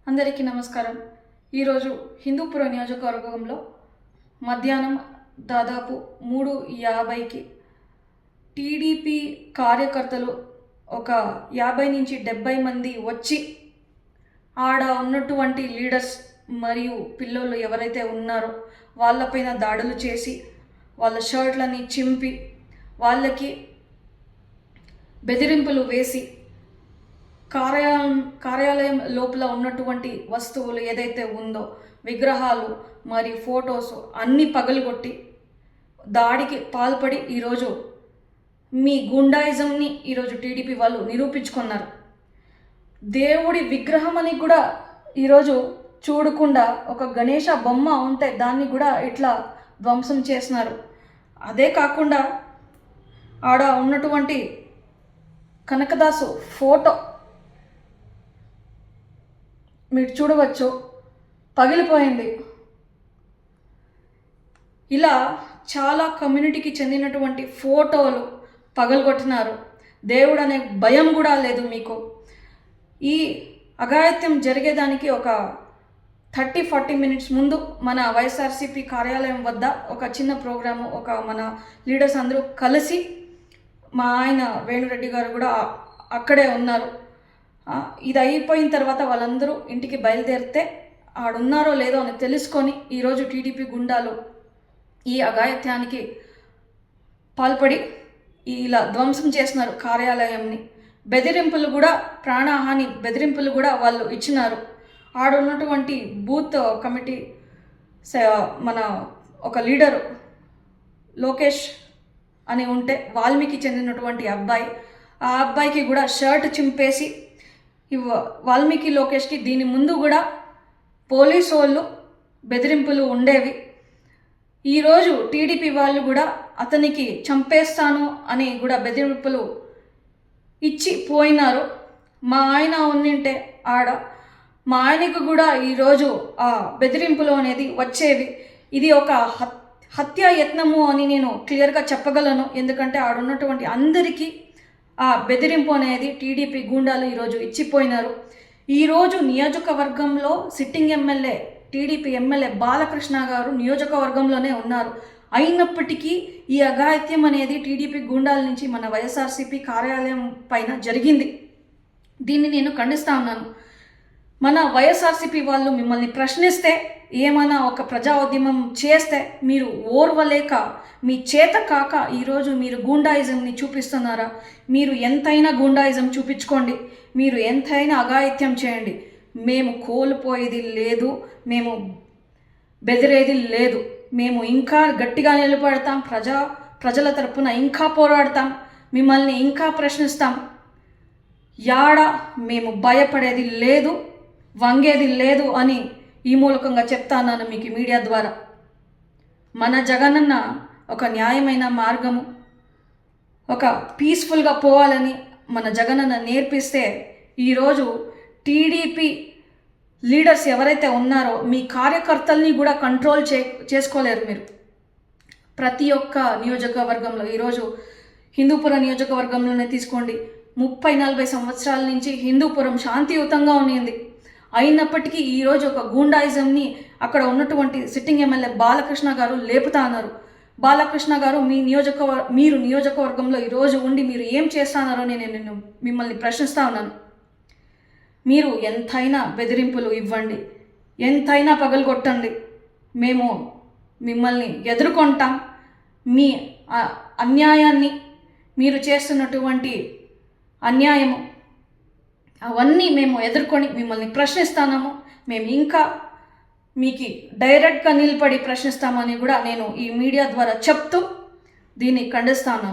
అందరికీ నమస్కారం. ఈరోజు హిందూపురం నియోజకవర్గంలో మధ్యాహ్నం దాదాపు 3:50కి టీడీపీ కార్యకర్తలు ఒక 50 నుంచి 70 మంది వచ్చి ఆడ ఉన్నటువంటి లీడర్స్ మరియు పిల్లోళ్ళు ఎవరైతే ఉన్నారో వాళ్ళపైన దాడులు చేసి వాళ్ళ షర్ట్లని చింపి వాళ్ళకి బెదిరింపులు వేసి కార్యాలయం లోపల ఉన్నటువంటి వస్తువులు ఏదైతే ఉందో విగ్రహాలు మరియు ఫొటోస్ అన్నీ పగలగొట్టి దాడికి పాల్పడి ఈరోజు మీ గుండాయిజంని ఈరోజు టీడీపీ వాళ్ళు నిరూపించుకున్నారు. దేవుడి విగ్రహం అని కూడా ఈరోజు చూడకుండా ఒక గణేష బొమ్మ ఉంటే దాన్ని కూడా ఇట్లా ధ్వంసం చేస్తున్నారు. అదే కాకుండా ఆడ ఉన్నటువంటి కనకదాసు ఫోటో మీరు చూడవచ్చు, పగిలిపోయింది. ఇలా చాలా కమ్యూనిటీకి చెందినటువంటి ఫోటోలు పగలగొట్టినారు. దేవుడు అనే భయం కూడా లేదు మీకు. ఈ అఘాయిత్యం జరిగేదానికి ఒక 30-40 మినిట్స్ ముందు మన వైఎస్ఆర్సీపీ కార్యాలయం వద్ద ఒక చిన్న ప్రోగ్రాము మన లీడర్స్ అందరూ కలిసి మా ఆయన వేణురెడ్డి గారు కూడా అక్కడే ఉన్నారు. ఇది అయిపోయిన తర్వాత వాళ్ళందరూ ఇంటికి బయలుదేరితే ఆడున్నారో లేదో అని తెలుసుకొని ఈరోజు టీడీపీ గుండాలు ఈ అఘాయిత్యానికి పాల్పడి ఇలా ధ్వంసం చేస్తున్నారు కార్యాలయంని. బెదిరింపులు కూడా, ప్రాణహాని బెదిరింపులు కూడా వాళ్ళు ఇచ్చినారు. ఆడున్నటువంటి బూత్ కమిటీ మన ఒక లీడరు లోకేష్ అని ఉంటే వాల్మీకి చెందినటువంటి అబ్బాయి, ఆ అబ్బాయికి కూడా షర్ట్ చింపేసి వాల్మీకి లోకేష్కి దీని ముందు కూడా పోలీసు వాళ్ళు బెదిరింపులు ఉండేవి. ఈరోజు టీడీపీ వాళ్ళు కూడా అతనికి చంపేస్తాను అని కూడా బెదిరింపులు ఇచ్చి పోయినారు. మా ఆయన ఉన్నింటే ఆడ మా ఆయనకు కూడా ఈరోజు ఆ బెదిరింపులు అనేది వచ్చేవి. ఇది ఒక హత్యా యత్నము అని నేను క్లియర్గా చెప్పగలను. ఎందుకంటే ఆడున్నటువంటి అందరికీ ఆ బెదిరింపు అనేది టీడీపీ గూండాలు ఈరోజు ఇచ్చిపోయినారు. ఈరోజు నియోజకవర్గంలో sitting MLA TDP MLA Balakrishna గారు నియోజకవర్గంలోనే ఉన్నారు. అయినప్పటికీ ఈ అఘాయిత్యం అనేది టీడీపీ గూండాల నుంచి మన వైఎస్ఆర్సీపీ కార్యాలయం పైన జరిగింది. దీన్ని నేను ఖండిస్తా ఉన్నాను. మన వైఎస్ఆర్సీపీ వాళ్ళు మిమ్మల్ని ప్రశ్నిస్తే, ఏమైనా ఒక ప్రజా ఉద్యమం చేస్తే మీరు ఓర్వలేక మీ చేత కాక ఈరోజు మీరు గూండాయిజంని చూపిస్తున్నారా? మీరు ఎంతైనా గూండాయిజం చూపించుకోండి, మీరు ఎంతైనా అఘాయిత్యం చేయండి. మేము కోల్పోయేది లేదు, మేము బెదిరేది లేదు. మేము ఇంకా గట్టిగా నిలబడతాం, ప్రజల తరపున ఇంకా పోరాడతాం, మిమ్మల్ని ఇంకా ప్రశ్నిస్తాం. యాడ మేము భయపడేది లేదు, వంగేది లేదు అని ఈ మూలకంగా చెప్తాను మీకు మీడియా ద్వారా. మన జగనన్న ఒక న్యాయమైన మార్గము, ఒక పీస్ఫుల్గా పోవాలని మన జగనన్న నేర్పిస్తే ఈరోజు టీడీపీ లీడర్స్ ఎవరైతే ఉన్నారో మీ కార్యకర్తల్ని కూడా కంట్రోల్ చేసుకోలేరు మీరు. ప్రతి ఒక్క నియోజకవర్గంలో ఈరోజు హిందూపురం నియోజకవర్గంలోనే తీసుకోండి, 30-40 సంవత్సరాల నుంచి హిందూపురం శాంతియుతంగా ఉన్నింది. అయినప్పటికీ ఈరోజు ఒక గూండాయిజంని అక్కడ ఉన్నటువంటి సిట్టింగ్ ఎమ్మెల్యే బాలకృష్ణ గారు లేపుతా అన్నారు. బాలకృష్ణ గారు మీరు నియోజకవర్గంలో ఈరోజు ఉండి మీరు ఏం చేస్తున్నారో నేను మిమ్మల్ని ప్రశ్నిస్తా ఉన్నాను. మీరు ఎంతైనా బెదిరింపులు ఇవ్వండి, ఎంతైనా పగలగొట్టండి, మేము మిమ్మల్ని ఎదుర్కొంటాం. మీ అన్యాయాన్ని, మీరు చేస్తున్నటువంటి అన్యాయము అవన్నీ మేము ఎదుర్కొని మిమ్మల్ని ప్రశ్నిస్తాము. మేము ఇంకా మీకు డైరెక్ట్గా నిలబడి ప్రశ్నిస్తామని కూడా నేను ఈ మీడియా ద్వారా చెప్తూ దీన్ని ఖండిస్తాను.